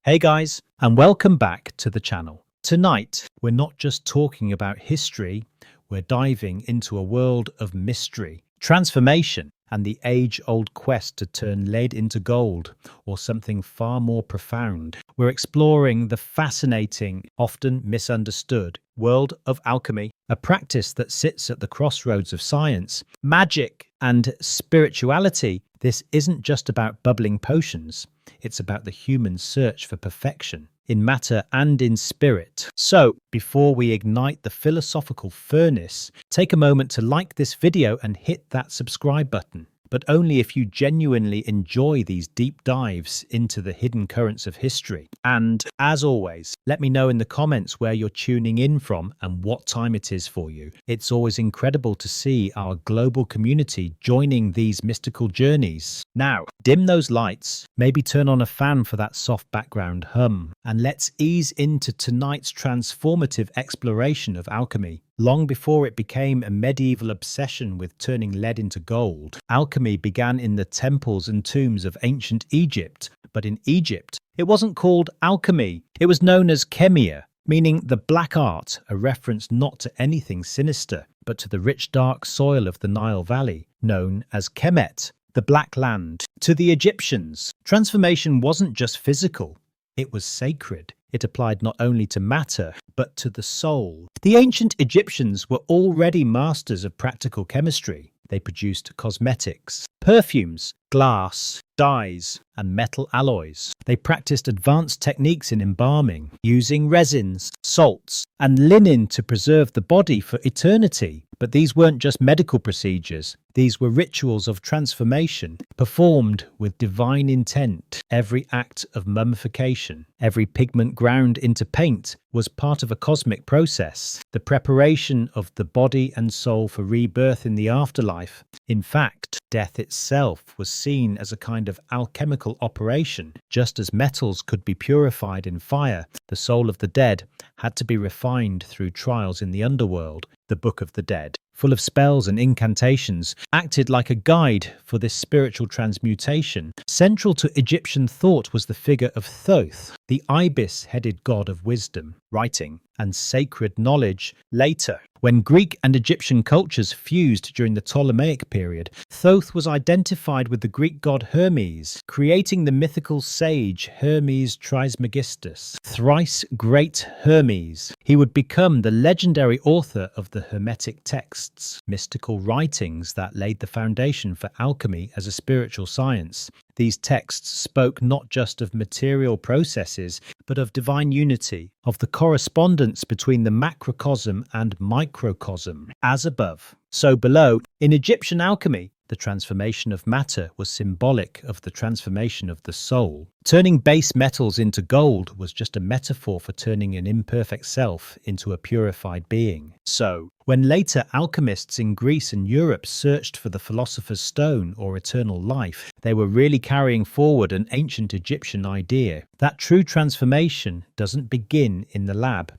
Hey guys, and welcome back to the channel. Tonight, we're not just talking about history, we're diving into a world of mystery, transformation, and the age-old quest to turn lead into gold, or something far more profound. We're exploring the fascinating, often misunderstood world of alchemy, a practice that sits at the crossroads of science, magic, and spirituality. This isn't just about bubbling potions. It's about the human search for perfection in matter and in spirit. So, before we ignite the philosophical furnace, take a moment to like this video and hit that subscribe button. But only if you genuinely enjoy these deep dives into the hidden currents of history. And as always, let me know in the comments where you're tuning in from and what time it is for you. It's always incredible to see our global community joining these mystical journeys. Now, dim those lights, maybe turn on a fan for that soft background hum, and let's ease into tonight's transformative exploration of alchemy. Long before it became a medieval obsession with turning lead into gold, alchemy began in the temples and tombs of ancient Egypt. But in Egypt, it wasn't called alchemy. It was known as chemia, meaning the black art, a reference not to anything sinister, but to the rich dark soil of the Nile Valley, known as Kemet, the Black Land. To the Egyptians, transformation wasn't just physical, it was sacred. It applied not only to matter, but to the soul. The ancient Egyptians were already masters of practical chemistry. They produced cosmetics, perfumes, glass, dyes, and metal alloys. They practiced advanced techniques in embalming, using resins, salts, and linen to preserve the body for eternity. But these weren't just medical procedures. These were rituals of transformation, performed with divine intent. Every act of mummification, every pigment ground into paint, was part of a cosmic process, the preparation of the body and soul for rebirth in the afterlife. In fact, death itself was seen as a kind of alchemical operation. Just as metals could be purified in fire, the soul of the dead had to be refined through trials in the underworld. The Book of the Dead, full of spells and incantations, acted like a guide for this spiritual transmutation. Central to Egyptian thought was the figure of Thoth, the ibis-headed god of wisdom, writing, and sacred knowledge. Later, when Greek and Egyptian cultures fused during the Ptolemaic period, Thoth was identified with the Greek god Hermes, creating the mythical sage Hermes Trismegistus, thrice great Hermes. He would become the legendary author of the Hermetic texts, mystical writings that laid the foundation for alchemy as a spiritual science. These texts spoke not just of material processes, but of divine unity, of the correspondence between the macrocosm and microcosm, as above, so below. In Egyptian alchemy, the transformation of matter was symbolic of the transformation of the soul. Turning base metals into gold was just a metaphor for turning an imperfect self into a purified being. So, when later alchemists in Greece and Europe searched for the philosopher's stone or eternal life, they were really carrying forward an ancient Egyptian idea that true transformation doesn't begin in the lab,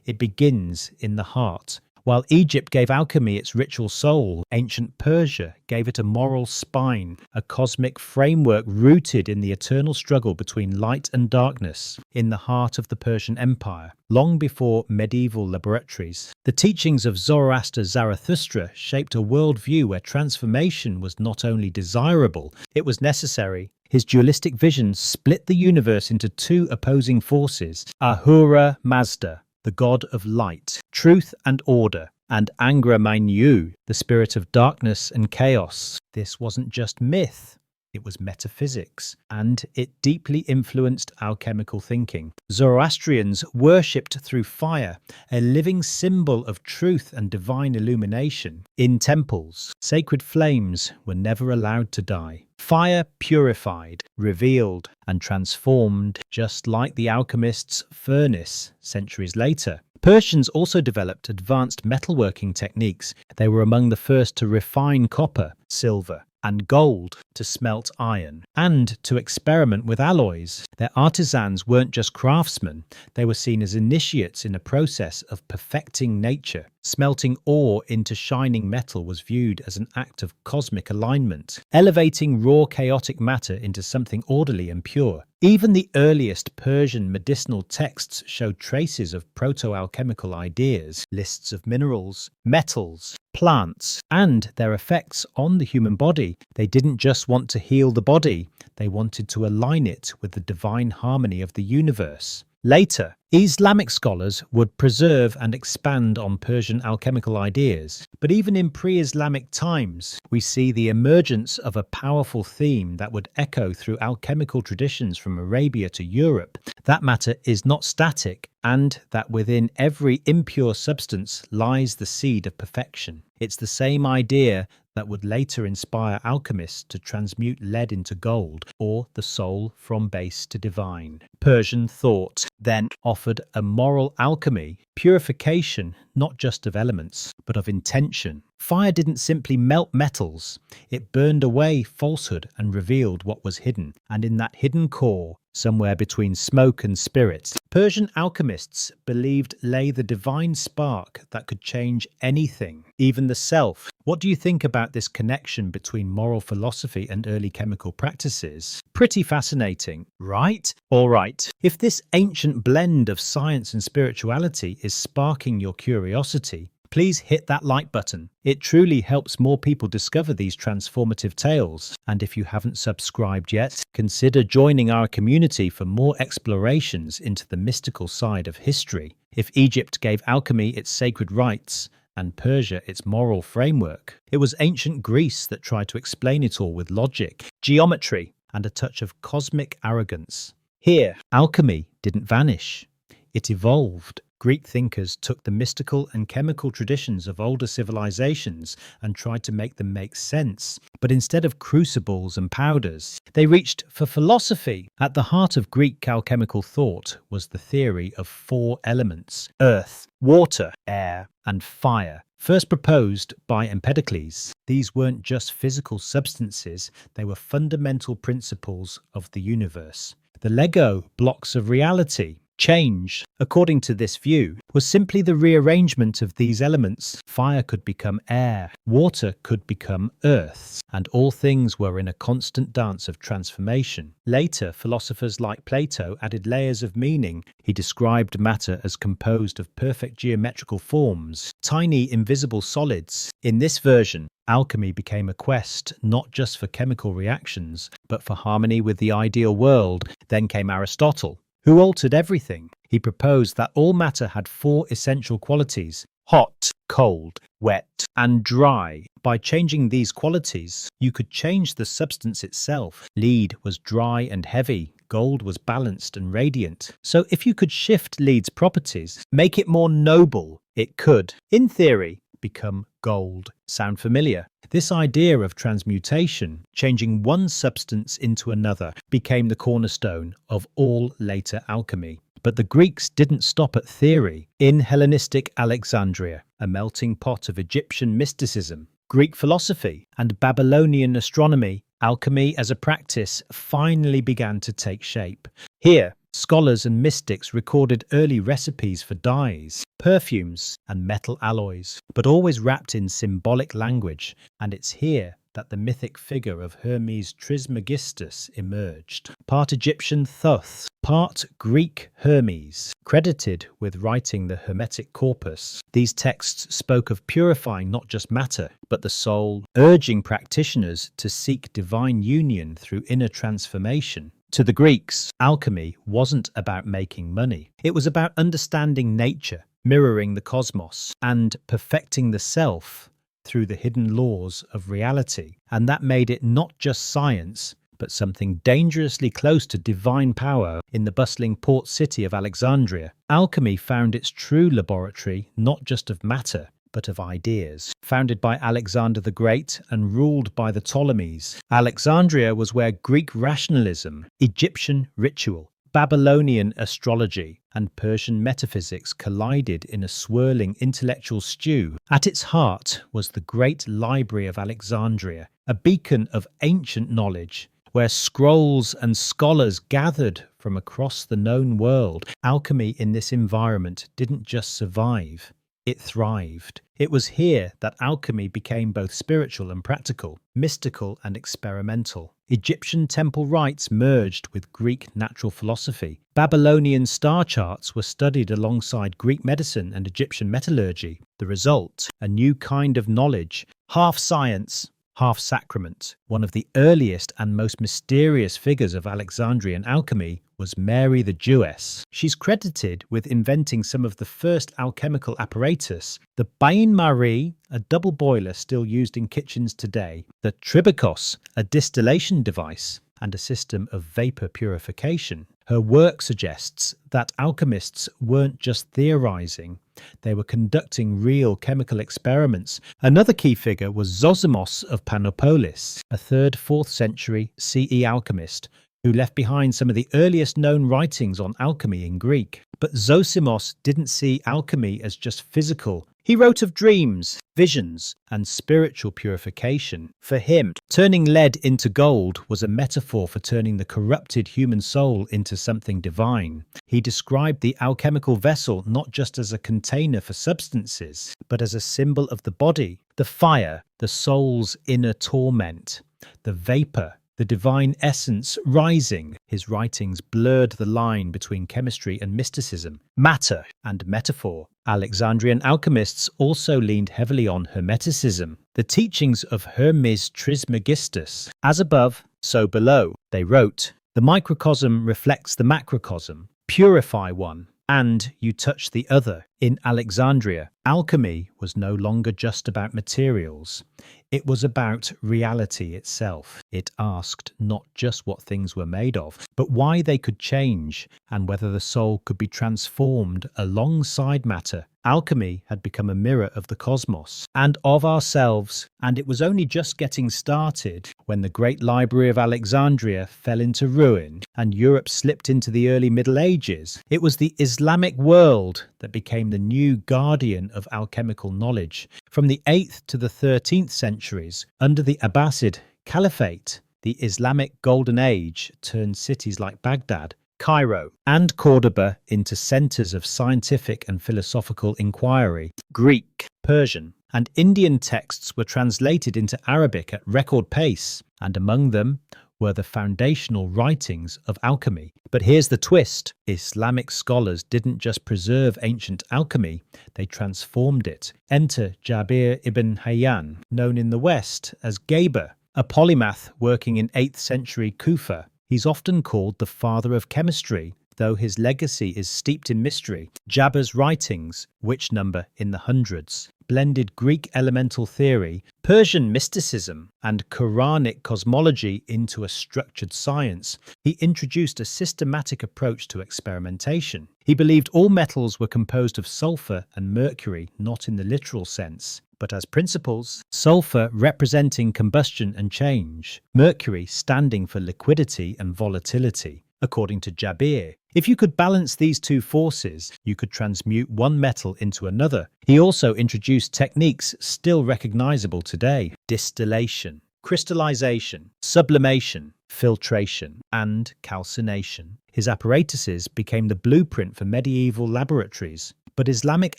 it begins in the heart. While Egypt gave alchemy its ritual soul, ancient Persia gave it a moral spine, a cosmic framework rooted in the eternal struggle between light and darkness. In the heart of the Persian Empire, long before medieval laboratories, the teachings of Zoroaster Zarathustra shaped a worldview where transformation was not only desirable, it was necessary. His dualistic vision split the universe into two opposing forces: Ahura Mazda, the god of light, truth and order, and Angra Mainyu, the spirit of darkness and chaos. This wasn't just myth, it was metaphysics, and it deeply influenced alchemical thinking. Zoroastrians worshipped through fire, a living symbol of truth and divine illumination. In temples, sacred flames were never allowed to die. Fire purified, revealed, and transformed, just like the alchemist's furnace centuries later. Persians also developed advanced metalworking techniques. They were among the first to refine copper, silver, and gold, to smelt iron, and to experiment with alloys. Their artisans weren't just craftsmen, they were seen as initiates in a process of perfecting nature. Smelting ore into shining metal was viewed as an act of cosmic alignment, elevating raw chaotic matter into something orderly and pure. Even the earliest Persian medicinal texts show traces of proto-alchemical ideas, lists of minerals, metals, plants, and their effects on the human body. They didn't just want to heal the body, they wanted to align it with the divine harmony of the universe. Later, Islamic scholars would preserve and expand on Persian alchemical ideas, but even in pre-Islamic times, we see the emergence of a powerful theme that would echo through alchemical traditions from Arabia to Europe. That matter is not static, and that within every impure substance lies the seed of perfection. It's the same idea that would later inspire alchemists to transmute lead into gold, or the soul from base to divine. Persian thought then offered a moral alchemy, purification not just of elements, but of intention. Fire didn't simply melt metals, it burned away falsehood and revealed what was hidden. And in that hidden core, somewhere between smoke and spirit, Persian alchemists believed lay the divine spark that could change anything, even the self. What do you think about this connection between moral philosophy and early chemical practices? Pretty fascinating, right? All right, if this ancient blend of science and spirituality is sparking your curiosity, please hit that like button. It truly helps more people discover these transformative tales. And if you haven't subscribed yet, consider joining our community for more explorations into the mystical side of history. If Egypt gave alchemy its sacred rites, and Persia its moral framework, it was ancient Greece that tried to explain it all with logic, geometry, and a touch of cosmic arrogance. Here, alchemy didn't vanish. It evolved. Greek thinkers took the mystical and chemical traditions of older civilizations and tried to make them make sense. But instead of crucibles and powders, they reached for philosophy. At the heart of Greek alchemical thought was the theory of 4 elements: earth, water, air, and fire. First proposed by Empedocles, these weren't just physical substances, they were fundamental principles of the universe. The Lego blocks of reality. Change, according to this view, was simply the rearrangement of these elements. Fire could become air, water could become earth, and all things were in a constant dance of transformation. Later, philosophers like Plato added layers of meaning. He described matter as composed of perfect geometrical forms, tiny invisible solids. In this version, alchemy became a quest not just for chemical reactions, but for harmony with the ideal world. Then came Aristotle, who altered everything. He proposed that all matter had 4 essential qualities: hot, cold, wet, and dry. By changing these qualities, you could change the substance itself. Lead was dry and heavy, gold was balanced and radiant. So if you could shift lead's properties, make it more noble, it could, in theory, become gold. Sound familiar? This idea of transmutation, changing one substance into another, became the cornerstone of all later alchemy. But the Greeks didn't stop at theory. In Hellenistic Alexandria, a melting pot of Egyptian mysticism, Greek philosophy, and Babylonian astronomy, alchemy as a practice finally began to take shape. Here, scholars and mystics recorded early recipes for dyes, perfumes, and metal alloys, but always wrapped in symbolic language, and it's here that the mythic figure of Hermes Trismegistus emerged. Part Egyptian Thoth, part Greek Hermes, credited with writing the Hermetic corpus. These texts spoke of purifying not just matter, but the soul, urging practitioners to seek divine union through inner transformation. To the Greeks, alchemy wasn't about making money. It was about understanding nature, mirroring the cosmos, and perfecting the self through the hidden laws of reality. And that made it not just science, but something dangerously close to divine power. In the bustling port city of Alexandria, alchemy found its true laboratory not just of matter, but of ideas. Founded by Alexander the Great and ruled by the Ptolemies, Alexandria was where Greek rationalism, Egyptian ritual, Babylonian astrology, and Persian metaphysics collided in a swirling intellectual stew. At its heart was the Great Library of Alexandria, a beacon of ancient knowledge, where scrolls and scholars gathered from across the known world. Alchemy in this environment didn't just survive, it thrived. It was here that alchemy became both spiritual and practical, mystical and experimental. Egyptian temple rites merged with Greek natural philosophy. Babylonian star charts were studied alongside Greek medicine and Egyptian metallurgy. The result, a new kind of knowledge, half science, half sacrament. One of the earliest and most mysterious figures of Alexandrian alchemy was Mary the Jewess. She's credited with inventing some of the first alchemical apparatus: the bain-marie, a double boiler still used in kitchens today, the tribikos, a distillation device, and a system of vapor purification. Her work suggests that alchemists weren't just theorizing, they were conducting real chemical experiments. Another key figure was Zosimos of Panopolis, a 3rd–4th century CE alchemist who left behind some of the earliest known writings on alchemy in Greek. But Zosimos didn't see alchemy as just physical. He wrote of dreams, visions, and spiritual purification. For him, turning lead into gold was a metaphor for turning the corrupted human soul into something divine. He described the alchemical vessel not just as a container for substances, but as a symbol of the body, the fire, the soul's inner torment, the vapor, the divine essence rising. His writings blurred the line between chemistry and mysticism, matter and metaphor. Alexandrian alchemists also leaned heavily on Hermeticism, the teachings of Hermes Trismegistus. As above, so below. They wrote, "The microcosm reflects the macrocosm. Purify one, and you touch the other." In Alexandria, alchemy was no longer just about materials. It was about reality itself. It asked not just what things were made of, but why they could change and whether the soul could be transformed alongside matter. Alchemy had become a mirror of the cosmos and of ourselves, and it was only just getting started when the great library of Alexandria fell into ruin and Europe slipped into the early Middle Ages. It was the Islamic world that became the new guardian of alchemical knowledge. From the 8th to the 13th centuries, under the Abbasid Caliphate, the Islamic Golden Age turned cities like Baghdad, Cairo, and Cordoba into centers of scientific and philosophical inquiry. Greek, Persian, and Indian texts were translated into Arabic at record pace, and among them were the foundational writings of alchemy. But here's the twist. Islamic scholars didn't just preserve ancient alchemy, they transformed it. Enter Jabir ibn Hayyan, known in the West as Geber, a polymath working in 8th century Kufa. He's often called the father of chemistry, though his legacy is steeped in mystery. Jabir's writings, which number in the hundreds, blended Greek elemental theory, Persian mysticism, and Quranic cosmology into a structured science. He introduced a systematic approach to experimentation. He believed all metals were composed of sulfur and mercury, not in the literal sense, but as principles, sulfur representing combustion and change, mercury standing for liquidity and volatility. According to Jabir, if you could balance these two forces, you could transmute one metal into another. He also introduced techniques still recognizable today: distillation, crystallization, sublimation, filtration, and calcination. His apparatuses became the blueprint for medieval laboratories. But Islamic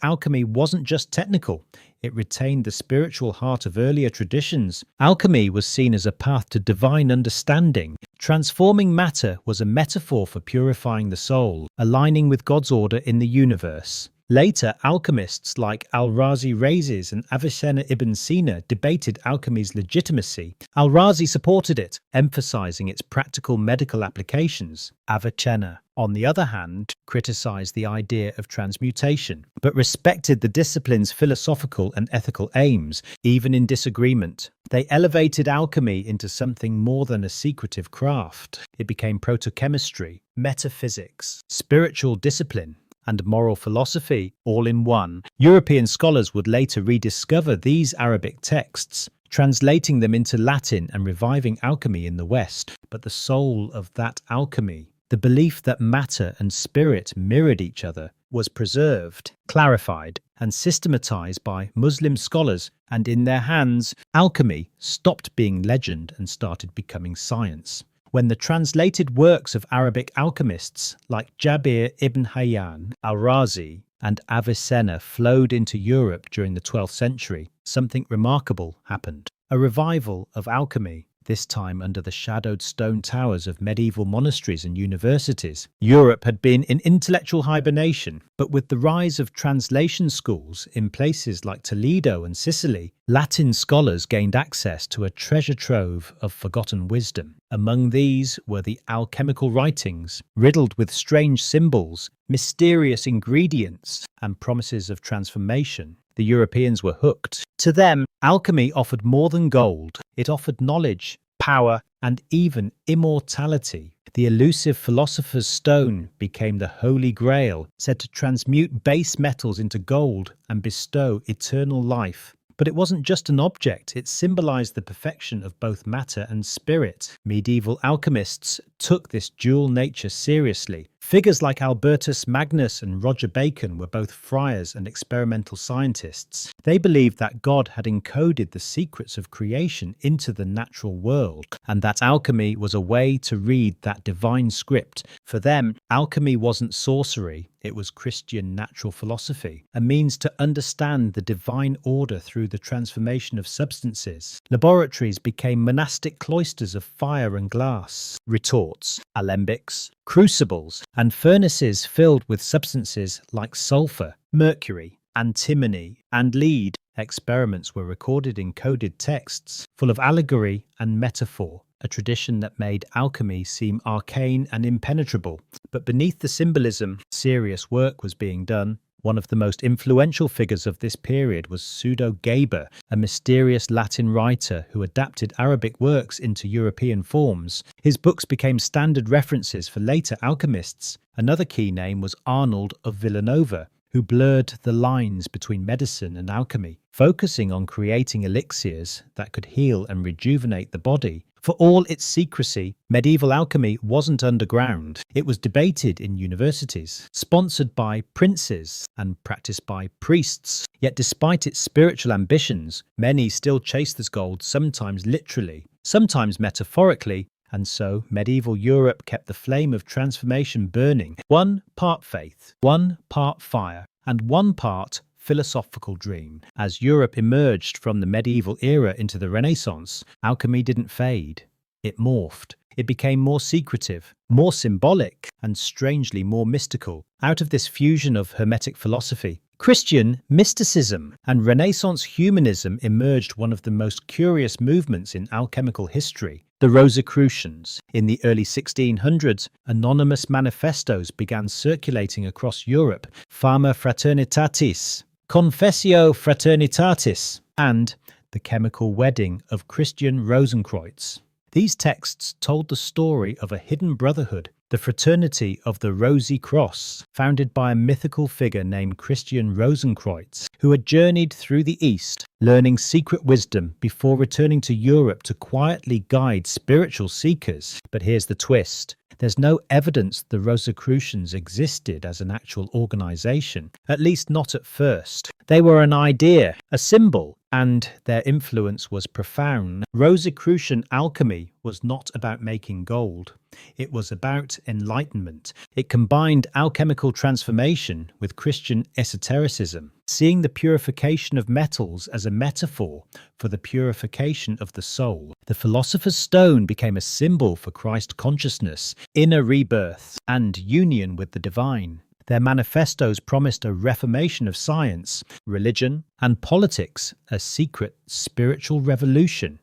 alchemy wasn't just technical, it retained the spiritual heart of earlier traditions. Alchemy was seen as a path to divine understanding. Transforming matter was a metaphor for purifying the soul, aligning with God's order in the universe. Later, alchemists like Al-Razi Rhazes and Avicenna ibn Sina debated alchemy's legitimacy. Al-Razi supported it, emphasizing its practical medical applications. Avicenna, on the other hand, criticized the idea of transmutation, but respected the discipline's philosophical and ethical aims, even in disagreement. They elevated alchemy into something more than a secretive craft. It became protochemistry, metaphysics, spiritual discipline, and moral philosophy, all in one. European scholars would later rediscover these Arabic texts, translating them into Latin and reviving alchemy in the West. But the soul of that alchemy, the belief that matter and spirit mirrored each other, was preserved, clarified, and systematized by Muslim scholars, and in their hands, alchemy stopped being legend and started becoming science. When the translated works of Arabic alchemists like Jabir ibn Hayyan, Al-Razi, and Avicenna flowed into Europe during the 12th century, something remarkable happened. A revival of alchemy. this time under the shadowed stone towers of medieval monasteries and universities. Europe had been in intellectual hibernation, but with the rise of translation schools in places like Toledo and Sicily, Latin scholars gained access to a treasure trove of forgotten wisdom. Among these were the alchemical writings, riddled with strange symbols, mysterious ingredients, and promises of transformation. The Europeans were hooked. To them, alchemy offered more than gold. It offered knowledge, power, and even immortality. The elusive philosopher's stone became the holy grail, said to transmute base metals into gold and bestow eternal life. But it wasn't just an object, it symbolized the perfection of both matter and spirit. Medieval alchemists took this dual nature seriously. Figures like Albertus Magnus and Roger Bacon were both friars and experimental scientists. They believed that God had encoded the secrets of creation into the natural world, and that alchemy was a way to read that divine script. For them, alchemy wasn't sorcery, it was Christian natural philosophy, a means to understand the divine order through the transformation of substances. Laboratories became monastic cloisters of fire and glass, retorts, alembics, crucibles, and furnaces filled with substances like sulfur, mercury, antimony, and lead. Experiments were recorded in coded texts, full of allegory and metaphor, a tradition that made alchemy seem arcane and impenetrable. But beneath the symbolism, serious work was being done. One of the most influential figures of this period was Pseudo-Geber, a mysterious Latin writer who adapted Arabic works into European forms. His books became standard references for later alchemists. Another key name was Arnold of Villanova, who blurred the lines between medicine and alchemy, focusing on creating elixirs that could heal and rejuvenate the body. For all its secrecy, medieval alchemy wasn't underground. It was debated in universities, sponsored by princes and practiced by priests. Yet despite its spiritual ambitions, many still chased this gold, sometimes literally, sometimes metaphorically, and so medieval Europe kept the flame of transformation burning. 1 part faith, 1 part fire, and 1 part philosophical dream. As Europe emerged from the medieval era into the Renaissance, alchemy didn't fade. It morphed. It became more secretive, more symbolic, and strangely more mystical. Out of this fusion of Hermetic philosophy, Christian mysticism, and Renaissance humanism emerged one of the most curious movements in alchemical history, the Rosicrucians. In the early 1600s, anonymous manifestos began circulating across Europe, Fama Fraternitatis, Confessio Fraternitatis, and The Chemical Wedding of Christian Rosenkreutz. These texts told the story of a hidden brotherhood, the Fraternity of the Rosy Cross, founded by a mythical figure named Christian Rosenkreutz, who had journeyed through the East, learning secret wisdom before returning to Europe to quietly guide spiritual seekers. But here's the twist. There's no evidence the Rosicrucians existed as an actual organization, at least not at first. They were an idea, a symbol, and their influence was profound. Rosicrucian alchemy was not about making gold. It was about enlightenment. It combined alchemical transformation with Christian esotericism, seeing the purification of metals as a metaphor for the purification of the soul. The philosopher's stone became a symbol for Christ consciousness, inner rebirth, and union with the divine. Their manifestos promised a reformation of science, religion, and politics, a secret spiritual revolution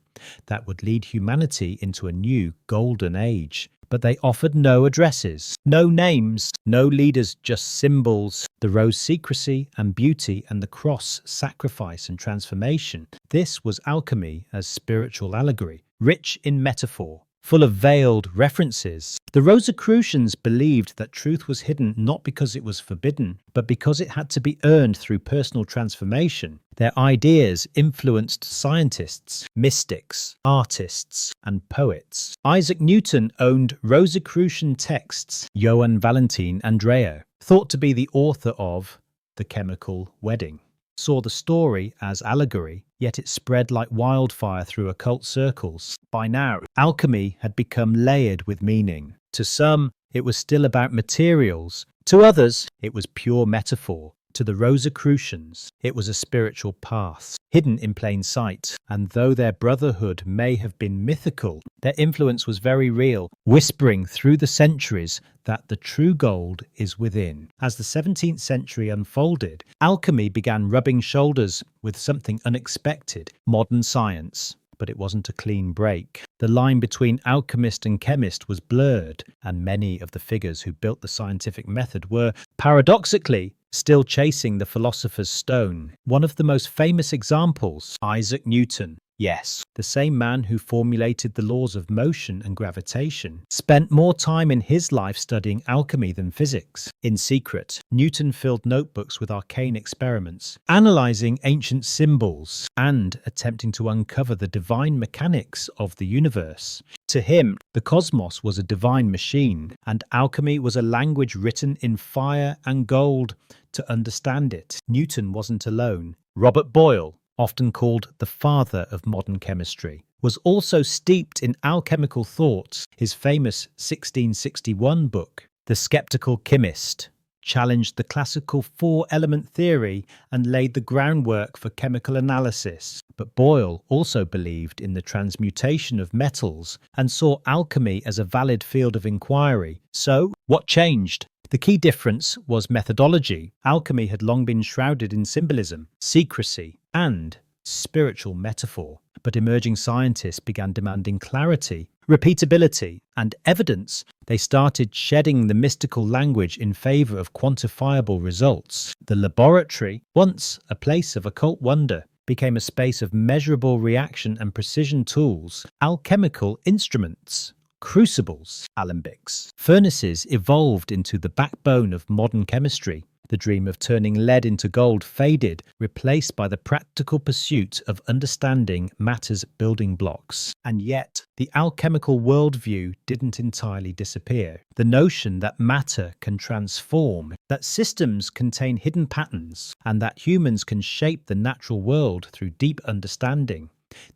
that would lead humanity into a new golden age. But they offered no addresses, no names, no leaders, just symbols. The rose secrecy and beauty, and the cross sacrifice and transformation. This was alchemy as spiritual allegory, rich in metaphor, full of veiled references. The Rosicrucians believed that truth was hidden not because it was forbidden, but because it had to be earned through personal transformation. Their ideas influenced scientists, mystics, artists, and poets. Isaac Newton owned Rosicrucian texts. Johann Valentin Andreae, thought to be the author of The Chemical Wedding, saw the story as allegory, yet it spread like wildfire through occult circles. By now, alchemy had become layered with meaning. To some, it was still about materials. To others, it was pure metaphor. To the Rosicrucians, it was a spiritual path, hidden in plain sight, and though their brotherhood may have been mythical, their influence was very real, whispering through the centuries that the true gold is within. As the 17th century unfolded, alchemy began rubbing shoulders with something unexpected: modern science. But it wasn't a clean break. The line between alchemist and chemist was blurred, and many of the figures who built the scientific method were, paradoxically, still chasing the philosopher's stone. One of the most famous examples, Isaac Newton. Yes, the same man who formulated the laws of motion and gravitation, spent more time in his life studying alchemy than physics. In secret, Newton filled notebooks with arcane experiments, analyzing ancient symbols and attempting to uncover the divine mechanics of the universe. To him, the cosmos was a divine machine, and alchemy was a language written in fire and gold. To understand it, Newton wasn't alone. Robert Boyle, often called the father of modern chemistry, was also steeped in alchemical thought. His famous 1661 book, The Skeptical Chemist, challenged the classical four-element theory and laid the groundwork for chemical analysis. But Boyle also believed in the transmutation of metals and saw alchemy as a valid field of inquiry. So, what changed? The key difference was methodology. Alchemy had long been shrouded in symbolism, secrecy, and spiritual metaphor. But emerging scientists began demanding clarity, repeatability, and evidence. They started shedding the mystical language in favor of quantifiable results. The laboratory, once a place of occult wonder, became a space of measurable reaction and precision tools, alchemical instruments. Crucibles, alembics, furnaces evolved into the backbone of modern chemistry. The dream of turning lead into gold faded, replaced by the practical pursuit of understanding matter's building blocks. And yet, the alchemical worldview didn't entirely disappear. The notion that matter can transform, that systems contain hidden patterns, and that humans can shape the natural world through deep understanding.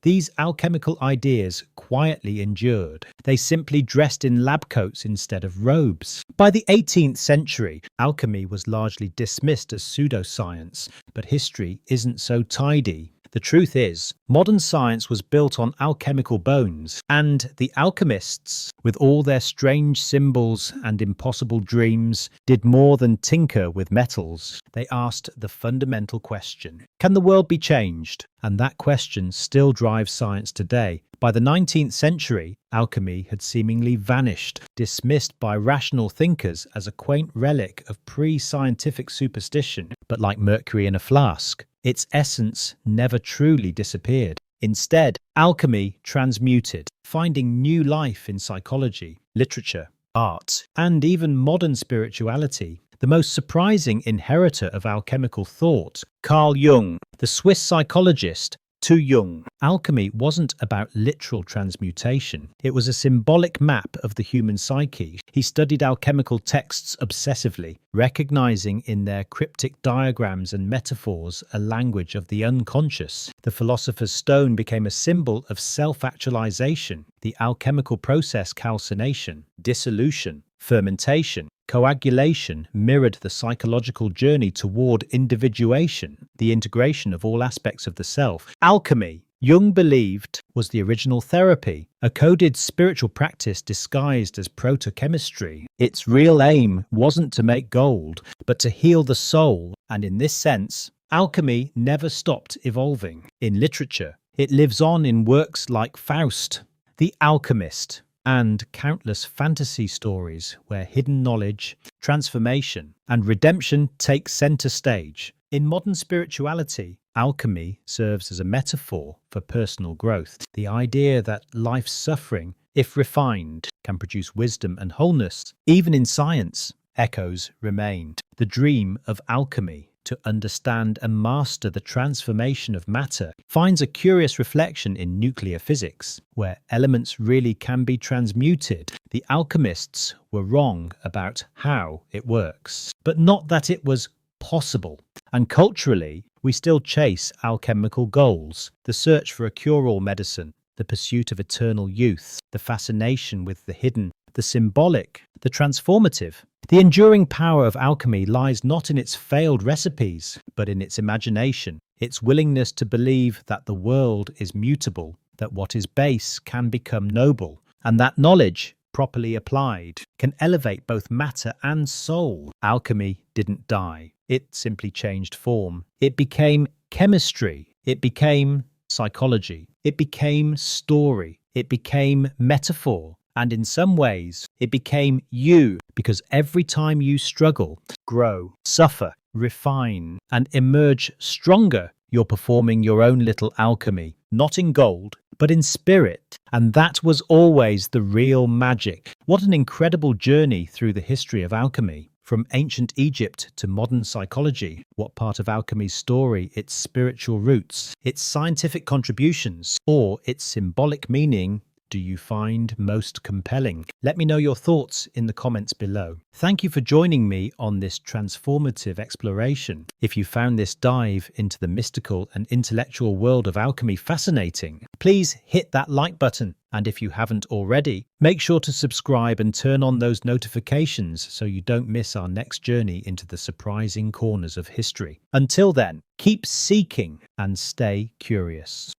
These alchemical ideas quietly endured. They simply dressed in lab coats instead of robes. By the 18th century, alchemy was largely dismissed as pseudoscience, but history isn't so tidy. The truth is, modern science was built on alchemical bones, and the alchemists, with all their strange symbols and impossible dreams, did more than tinker with metals. They asked the fundamental question: can the world be changed? And that question still drives science today. By the 19th century, alchemy had seemingly vanished, dismissed by rational thinkers as a quaint relic of pre-scientific superstition. But like mercury in a flask, its essence never truly disappeared. Instead, alchemy transmuted, finding new life in psychology, literature, art, and even modern spirituality. The most surprising inheritor of alchemical thought, Carl Jung, the Swiss psychologist, to Jung, alchemy wasn't about literal transmutation. It was a symbolic map of the human psyche. He studied alchemical texts obsessively, recognizing in their cryptic diagrams and metaphors a language of the unconscious. The philosopher's stone became a symbol of self-actualization. The alchemical process, calcination, dissolution, fermentation, coagulation, mirrored the psychological journey toward individuation, the integration of all aspects of the self. Alchemy, Jung believed, was the original therapy, a coded spiritual practice disguised as proto-chemistry. Its real aim wasn't to make gold, but to heal the soul, and in this sense, alchemy never stopped evolving. In literature, it lives on in works like Faust, The Alchemist, and countless fantasy stories where hidden knowledge, transformation, and redemption take center stage. In modern spirituality, alchemy serves as a metaphor for personal growth. The idea that life's suffering, if refined, can produce wisdom and wholeness. Even in science, echoes remained. The dream of alchemy, to understand and master the transformation of matter, finds a curious reflection in nuclear physics, where elements really can be transmuted. The alchemists were wrong about how it works, but not that it was possible. And culturally, we still chase alchemical goals: the search for a cure-all medicine, the pursuit of eternal youth, the fascination with the hidden, the symbolic, the transformative. The enduring power of alchemy lies not in its failed recipes, but in its imagination, its willingness to believe that the world is mutable, that what is base can become noble, and that knowledge, properly applied, can elevate both matter and soul. Alchemy didn't die. It simply changed form. It became chemistry. It became psychology. It became story. It became metaphor. And in some ways, it became you, because every time you struggle, grow, suffer, refine, and emerge stronger, you're performing your own little alchemy, not in gold, but in spirit. And that was always the real magic. What an incredible journey through the history of alchemy. From ancient Egypt to modern psychology, what part of alchemy's story, its spiritual roots, its scientific contributions, or its symbolic meaning do you find most compelling? Let me know your thoughts in the comments below. Thank you for joining me on this transformative exploration. If you found this dive into the mystical and intellectual world of alchemy fascinating, please hit that like button. And if you haven't already, make sure to subscribe and turn on those notifications so you don't miss our next journey into the surprising corners of history. Until then, keep seeking and stay curious.